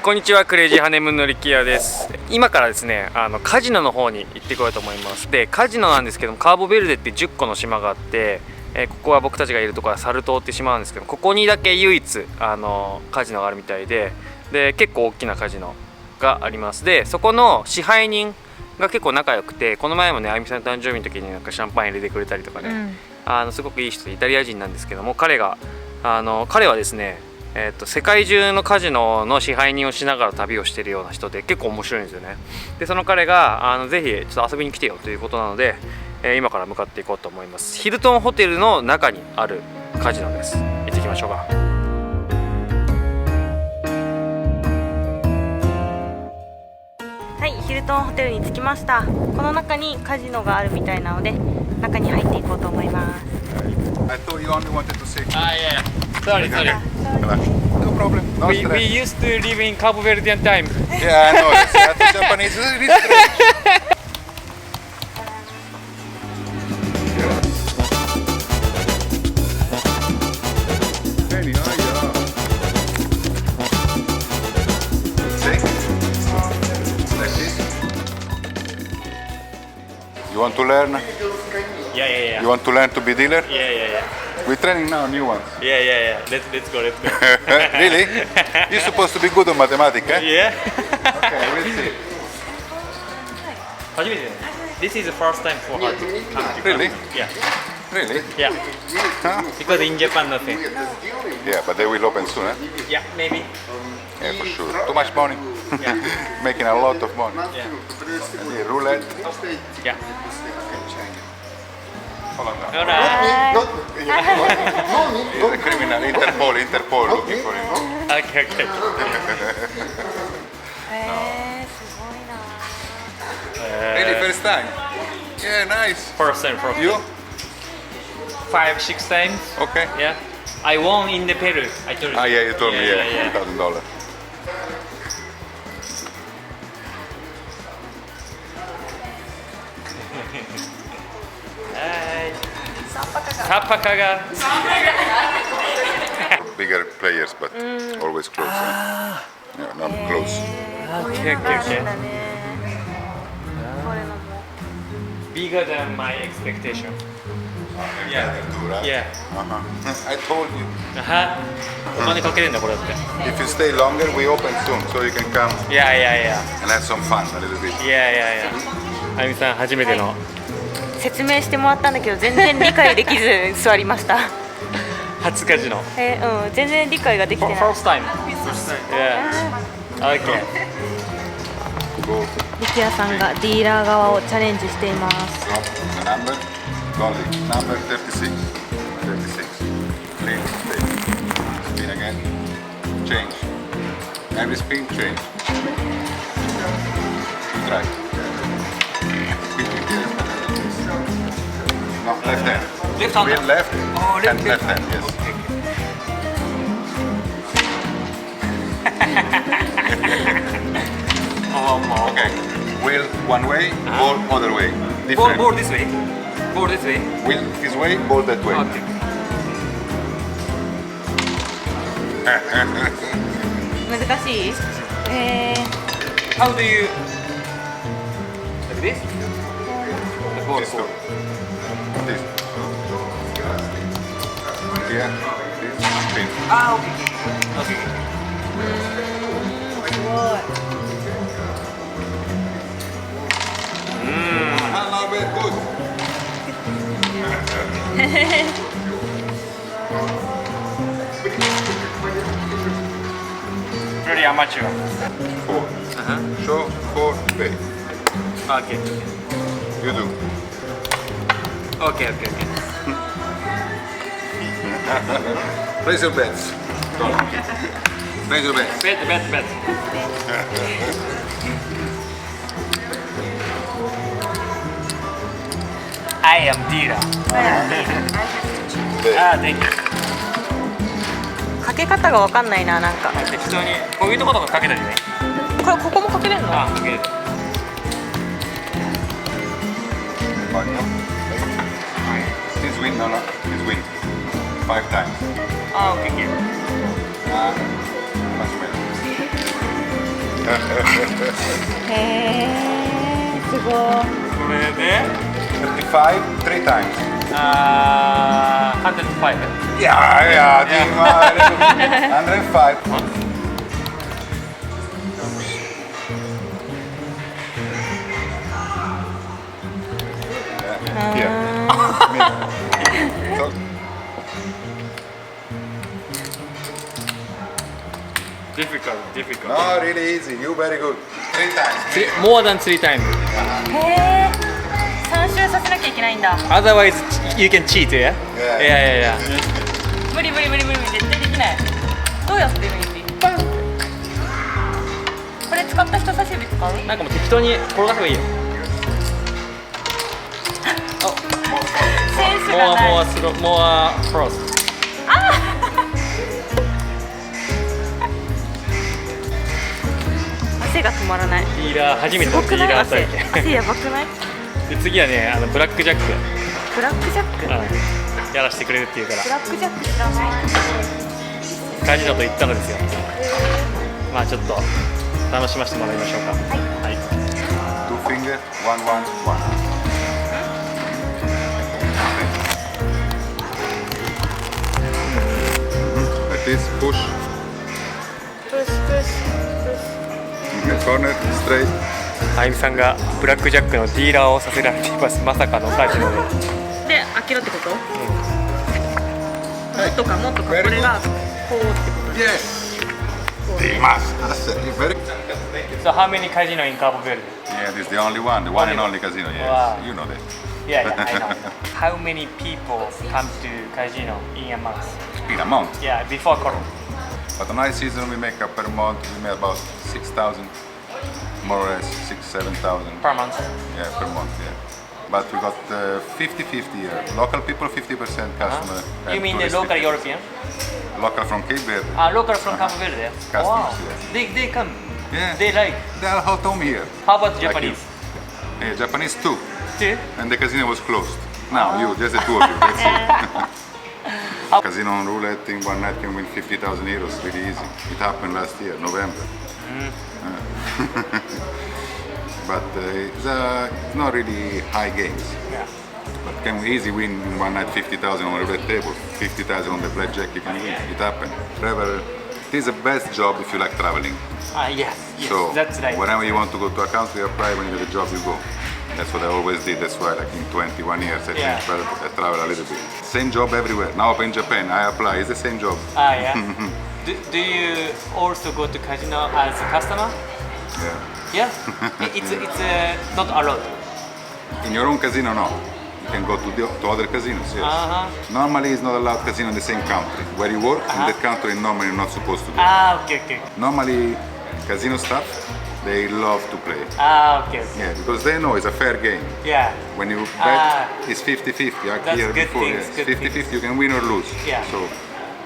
こんにちは、クレイジーハネムーンの力也です。今からですね、カジノの方に行ってこようと思います。で、カジノなんですけども、カーボベルデって10個の島があって、ここは僕たちがいるところはサル島って島なんですけど、ここにだけ唯一カジノがあるみたいで、結構大きなカジノがあります。で、そこの支配人が結構仲良くて、この前もね、あゆみさんの誕生日の時になんかシャンパン入れてくれたりとかね、すごくいい人でイタリア人なんですけども、彼はですね、世界中のカジノの支配人をしながら旅をしているような人で結構面白いんですよね。でその彼がぜひちょっと遊びに来てよということなので、今から向かっていこうと思います。ヒルトンホテルの中にあるカジノです。行ってきましょうか。はい、ヒルトンホテルに着きました。この中にカジノがあるみたいなので中に入っていこうと思います。I thought you only wanted to say. Yeah. Sorry. No problem. No We stress. used to live in Cabo Verdean time. Yeah, I know. It's Japanese. It's strange. See? Like this. You want to learn? Yeah. You want to learn to be dealer? Yeah. We're training now new ones. Yeah. Let's go. Really? You're supposed to be good on mathematics, eh? Yeah. Okay, we'll see. 初めてね。This is the first time for her to come to Really? Yeah. Really? Yeah. Huh? Because in Japan nothing. Yeah, but they will open soon, eh? Yeah, maybe. Yeah, for sure. Too much money. Yeah. Making a lot of money. Yeah. And the roulette. Yeah. Hold on now. Alright. The criminal, Interpol looking for him. Okay. すごいな。 Really, first time? Yeah, nice. First time. You? 5-6 times. Okay. Yeah. I won in the Peru. I told you. Ah, yeah, you told me, Yeah. $1,000. Sapakaga. Bigger players, but always close. Yeah, not close. Okay. これのも Bigger than my expectation. Yeah. Yeah. Uh-huh. I told you. お金かけれんだこれだって。 If you stay longer, we open soon, so you can come Yeah. and have some fun a little bit. Yeah. あゆみさん初めての説明してもらったんだけど全然理解できず座りました。初カジノ。全然理解ができてない。 First time. Yeah. Okay. 力也さんがディーラー側をチャレンジしています。 Number, only. Number 36. 36. Clean, stay. Spin again. Change. Every spin, change. Try. No, left hand. Left hand. Spin left. Oh, left, and left hand, yes. Okay. Wheel one way, ball other way. Different. Ball this way. Ball this way. Wheel this way, ball that way. Okay. 難しい？ How do you like this? The ball. This too. This. Here, this, spin. Okay. すごい。Not very good. Very amateur. 4. Show, 4, pay. Okay. You do. Okay. Raise your bets. Raise your bets. Bet. I am dealer. Thank you. かけ方がわかんないな、なんか。適当にこういうとことかかけたりね。ここもかけれるの？かける。 This win, no, this win. 5 times. Okay. Más o menos. へえ、すごい。これで35, 3 times. 105 Yeah, Dima, 105. Here. So, difficult no, really easy. You very good. 3 times. more than 3 times へえ、3周させなきゃいけないんだ。 otherwise you can cheat yeah Yeah. 無理、絶対できない。どうやってるの？これ使った人差し指使う？なんかもう適当に転がせばいいよセンスがない。more frost 汗が止まらない。ディーラー初めてのディーラー体験汗やばくない？で次はねブラックジャック、ブラックジャック？やらせてくれるっていうからブラックジャック知らない。カジノと言ったのですよ。まあちょっと楽しませてもらいましょうか。はい、 2 finger, 1, 1, 1. Like this, push. In the corner, straight. あゆみさんがブラックジャックのディーラーをさせられています。まさかのカジノで。で、開けろってこと？もっとか、これがこうってこと？ Yes. Dimas. That's it. Very. So how many casino in Cabo Verde? Yeah, this is the only one, the one and only casino. Yes, Wow. you know that. Yeah, I know. How many people come to casino in a month? In a month. Yeah, before Corona. But on high season we make per month we make about 6,000, more or less 6,000-7,000. Per month. Yeah, per month. Yeah. But we got 50-50 here. Local people 50% customer. You and mean the tourist local 50%. European? Local from Cape Verde. Local from Cabo Verde. Customers, Wow. yes. They come. Yeah. They like. They are hot home here. How about Like Japanese? you. Japanese too. Too? And the casino was closed. Now you, just the two of you. That's it. Casino on roulette in one night can win 50,000 euros. Really easy. It happened last year, November. But it's not really high games. Yeah. But can we easy win in one night 50,000 on a roulette table, 50,000 on the blackjack? You can win. It happened. Travel. It is the best job if you like traveling. Yes. So That's right. whenever you want to go to a country, apply. When you get a job, you go. That's what I always did. That's why, like in 21 years, I Yeah. think I travel a little bit. Same job everywhere. Now up in Japan, I apply. It's the same job. Yeah. Do you also go to casino as a customer? Yeah. Yeah. It's not allowed. In your own casino, no. You can go to other casinos. Yes. Normally, it's not allowed casino in the same country where you work. In that country, normally you're not supposed to do. Okay. Normally, casino staff, they love to play. Okay. Yeah, because they know it's a fair game. Yeah. When you bet, it's 50-50. Like That's here good before, things, yes. good 50-50, you can win or lose. Yeah. So,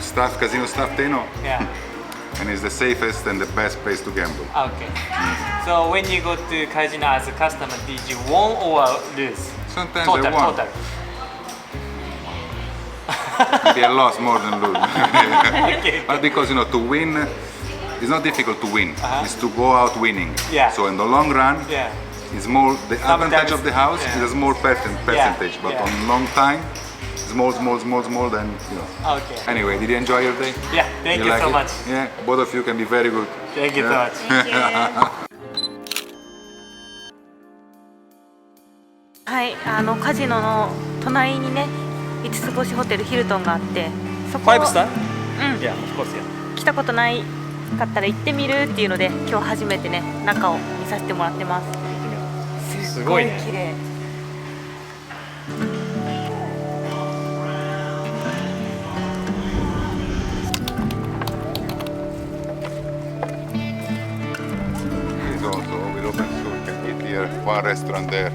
staff, casino staff, they know. Yeah. And it's the safest and the best place to gamble. Okay. So when you go to casino as a customer, did you win or lose? Sometimes Total. I won. Maybe I lost more than lose. Okay. But because to win, it's not difficult to win. It's to go out winning. Yeah. So in the long run, Yeah. it's more the Sometimes, advantage of the house yeah. is a small percentage. But Yeah. on long time, small, then Okay. Anyway, did you enjoy your day? Yeah. Thank you like so it? much. Yeah, both of you can be very good. Thank you so Yeah. much. はい、カジノの隣にね、5つ星ホテルヒルトンがあって、そこ 5 star? うん、 Yeah, of course, yeah. 来たことないかったら行ってみるっていうので、今日初めてね、中を見させてもらってます。すごいね。綺麗。It's also will open so we can eat here. One restaurant there.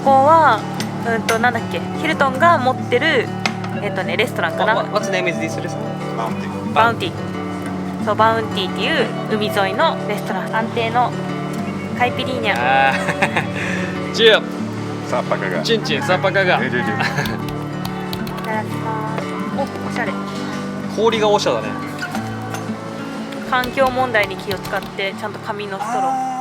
ここはなんだっけ、ヒルトンが持ってるレストランかな。 What's the name is this restaurant? Mountain. バウンティー。そう、バウンティーっていう海沿いのレストラン。安定のカイピリーニャ。Cheers. Sappa cagare. チンチンサッパカがGiù, giù. いただきます。お、おしゃれ。氷がおしゃだね。環境問題に気を使ってちゃんと紙のストロー。